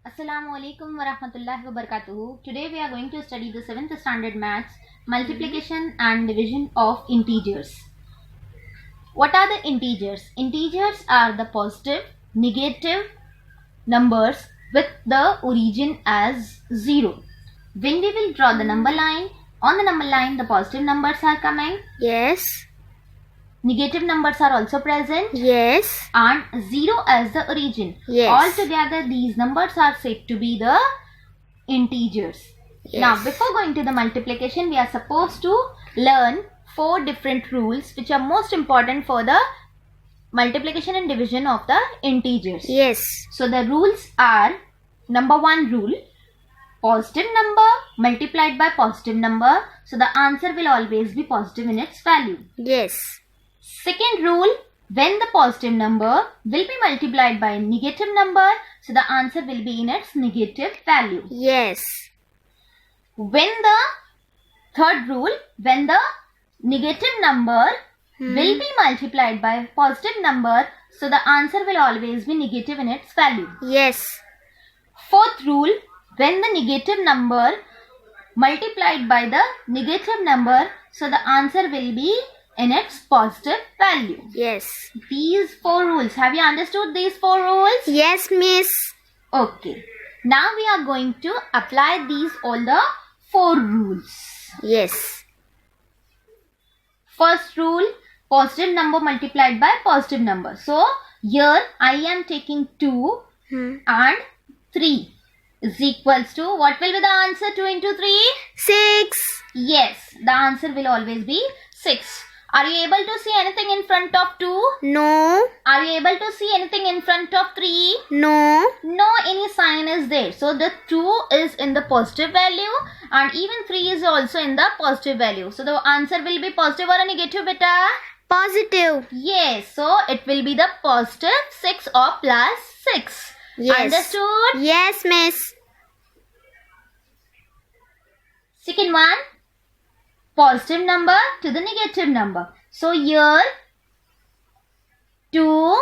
Assalamu alaikum wa rahmatullahi wa barakatuhu. Today we are going to study the 7th standard maths multiplication and division of integers. What are the integers? Integers are the positive, negative numbers with the origin as 0. When we will draw the number line, on the number line the positive numbers are coming. Yes. Negative numbers are also present. Yes. And 0 as the origin. Yes. Altogether these numbers are said to be the integers. Yes. Now before going to the multiplication, we are supposed to learn 4 different rules which are most important for the multiplication and division of the integers. Yes. So the rules are: number 1 rule, positive number multiplied by positive number, so the answer will always be positive in its value. Yes. Second rule, when the positive number will be multiplied by a negative number, so the answer will be in its negative value. Yes. When the third rule, when the negative number will be multiplied by a positive number, so the answer will always be negative in its value. Yes. Fourth rule, when the negative number multiplied by the negative number, so the answer will be in its positive value. Yes. These 4 rules. Have you understood these 4 rules? Yes, miss. Okay. Now we are going to apply these all the 4 rules. Yes. First rule, positive number multiplied by positive number. So here I am taking 2 and 3 is equals to, what will be the answer? 2 into 3? 6. Yes, the answer will always be 6. Are you able to see anything in front of 2? No. Are you able to see anything in front of 3? No. No, any sign is there. So the 2 is in the positive value and even 3 is also in the positive value. So the answer will be positive or a negative, beta? Positive. Yes, so it will be the positive 6 or plus 6. Yes. Understood? Yes, miss. Second one, positive number to the negative number. So here 2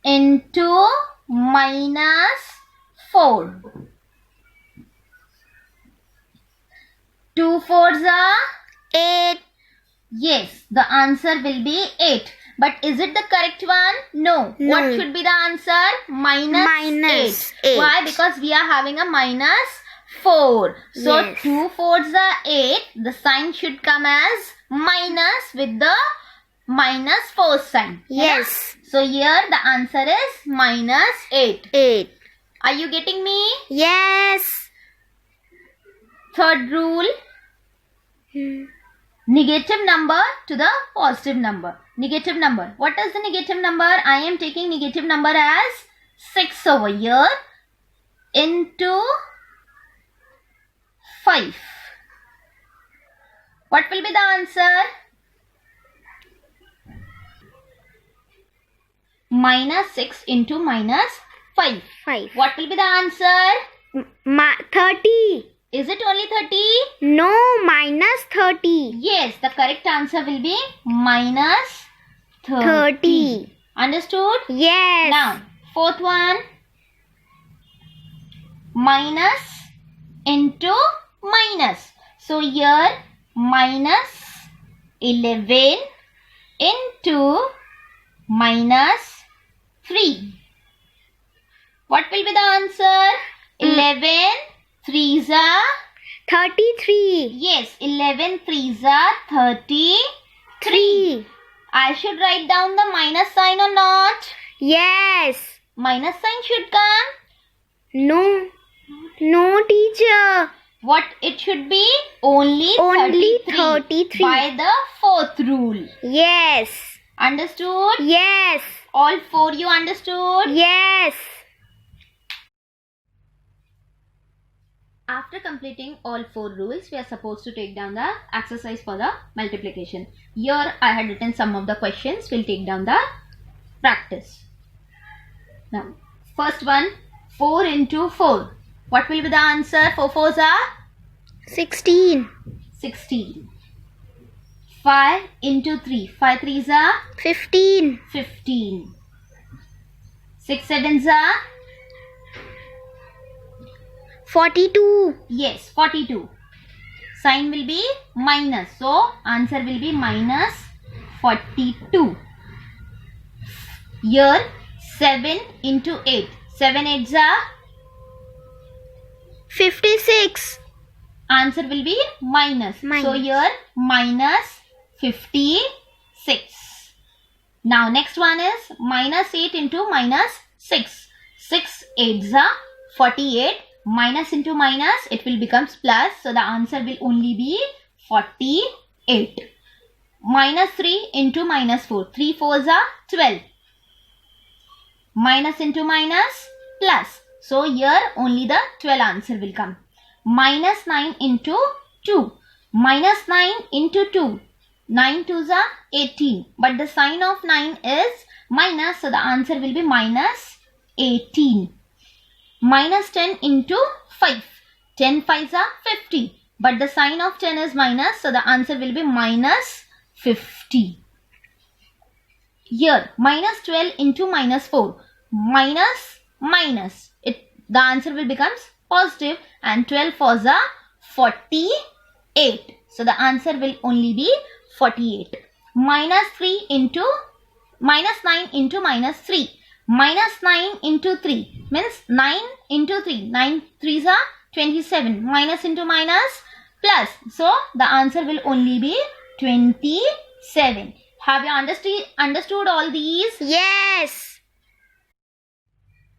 into minus 4. 2 fours are 8. Yes, the answer will be 8. But is it the correct one? No. No. What should be the answer? Minus 8. 8. Why? Because we are having a minus 4. So Yes. 2 fours are 8. The sign should come as minus with the minus 4 sign. Yes. So here the answer is minus 8. 8. Are you getting me? Yes. Third rule. Negative number to the positive number. Negative number. What is the negative number? I am taking negative number as 6 over here into 5. What will be the answer? Minus 6 into minus 5. 5. What will be the answer? 30. Is it only 30? No, minus 30. Yes, the correct answer will be minus 30. Understood? Yes. Now, fourth one. Minus into minus. So here minus 11 into minus 3. What will be the answer? 11 3s are 33. yes, 11 3s are 33. I should write down the minus sign or not? Yes. Minus sign should come. No. No, teacher. What it should be? Only 33. by the fourth rule. Yes. Understood? Yes. All 4 you understood? Yes. After completing all 4 rules, we are supposed to take down the exercise for the multiplication. Here I had written some of the questions. We'll take down the practice. Now, first one, 4 into 4. What will be the answer? 4 fours are 16. 16. 5 into 3. 5 threes are 15. 15. 6 sevens are 42. Yes, 42. Sign will be minus. So, answer will be minus 42. Here, 7 into 8. 7 8s are, 56. answer will be minus. Minus. So, here, minus 56. Now, next one is minus 8 into minus 6. 6 8s are 48. Minus into minus, it will become plus. So, the answer will only be 48. Minus 3 into minus 4. 3 4s are 12. Minus into minus, plus. So, here only the 12 answer will come. Minus 9 into 2. Minus 9 into 2. 9 2s are 18. But the sign of 9 is minus. So, the answer will be minus 18. Minus 10 into 5. 10 5s are 50. But the sign of 10 is minus. So, the answer will be minus 50. Here, minus 12 into minus 4. Minus, minus. The answer will become positive. And 12 4s are 48. So, the answer will only be 48. Minus 3 into, minus 9 into minus 3. Minus 9 into 3 means 9 into 3. 9 3s are 27. Minus into minus, plus. So, the answer will only be 27. Have you understood all these? Yes.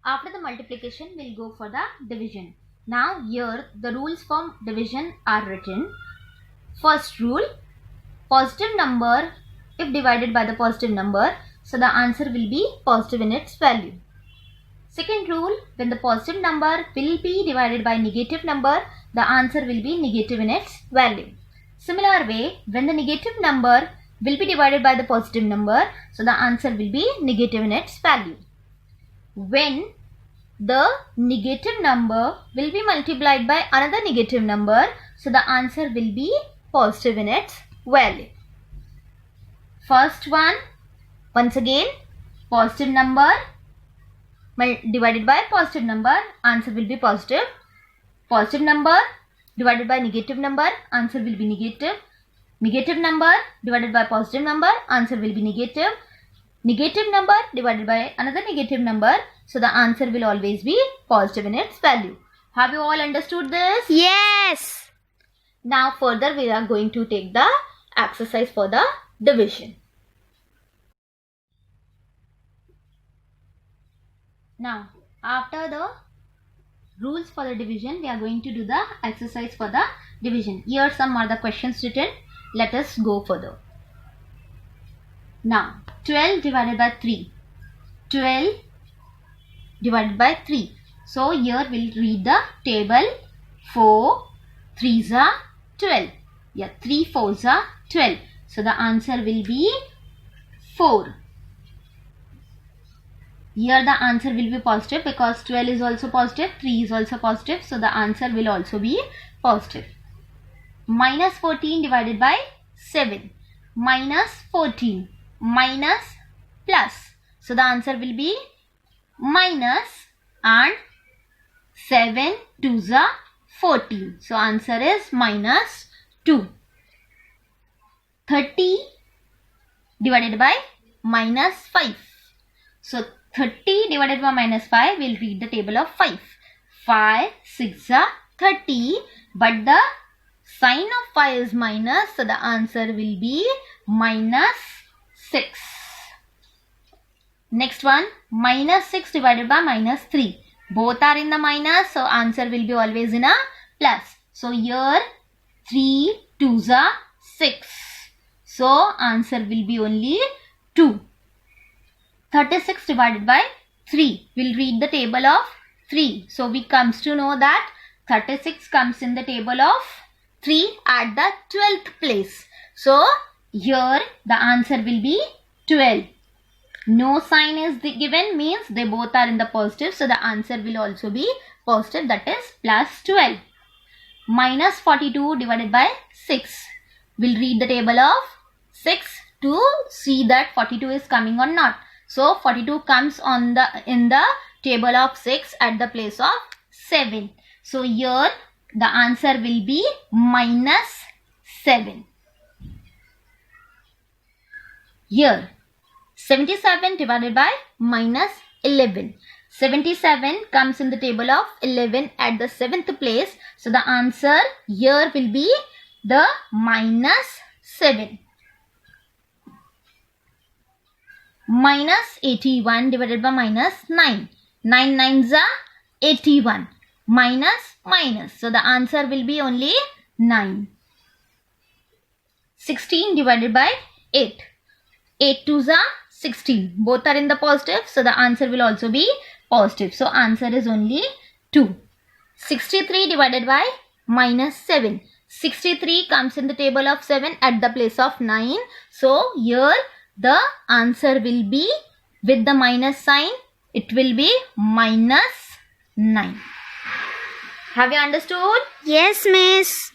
After the multiplication, we'll go for the division. Now, here the rules for division are written. First rule, positive number if divided by the positive number, so the answer will be positive in its value. Second rule, when the positive number will be divided by negative number, the answer will be negative in its value. Similar way, when the negative number will be divided by the positive number, so the answer will be negative in its value. When the negative number will be multiplied by another negative number, so the answer will be positive in its value. First one, once again, positive number divided by positive number, answer will be positive. Positive number divided by negative number, answer will be negative. Negative number divided by positive number, answer will be negative. Negative number divided by another negative number, so the answer will always be positive in its value. Have you all understood this? Yes. Now further we are going to take the exercise for the division. Now after the rules for the division, we are going to do the exercise for the division. Here some are the questions written. Let us go further. Now 12 divided by 3. 12 divided by 3. So here we'll read the table. 4 3s are 12. Yeah, 3 4s are 12. So the answer will be 4. Here the answer will be positive because 12 is also positive, 3 is also positive. So the answer will also be positive. Minus 14 divided by 7. Minus 14. Minus plus. So the answer will be minus, and 7 2s are 14. So answer is minus 2. 30 divided by minus 5. So 30 divided by minus 5, we'll read the table of 5. 5 6 are 30, but the sign of 5 is minus, so the answer will be minus 6. Next one, minus 6 divided by minus 3. Both are in the minus, so answer will be always in a plus. So here 3 2s are 6. So answer will be only 2. 36 divided by 3. We'll read the table of 3. So we comes to know that 36 comes in the table of 3 at the 12th place. So here the answer will be 12. No sign is given, means they both are in the positive. So the answer will also be positive, that is plus 12. Minus 42 divided by 6. We'll read the table of 6 to see that 42 is coming or not. So 42 comes in the table of 6 at the place of 7. So here the answer will be minus 7. Here 77 divided by minus 11. 77 comes in the table of 11 at the 7th place. So the answer here will be the minus 7. Minus 81 divided by minus 9. 9 nines are 81. Minus. So the answer will be only 9. 16 divided by 8. 8 twos are 16. Both are in the positive. So the answer will also be positive. So answer is only 2. 63 divided by minus 7. 63 comes in the table of 7 at the place of 9. So here the answer will be with the minus sign. It will be minus 9. Have you understood? Yes, miss.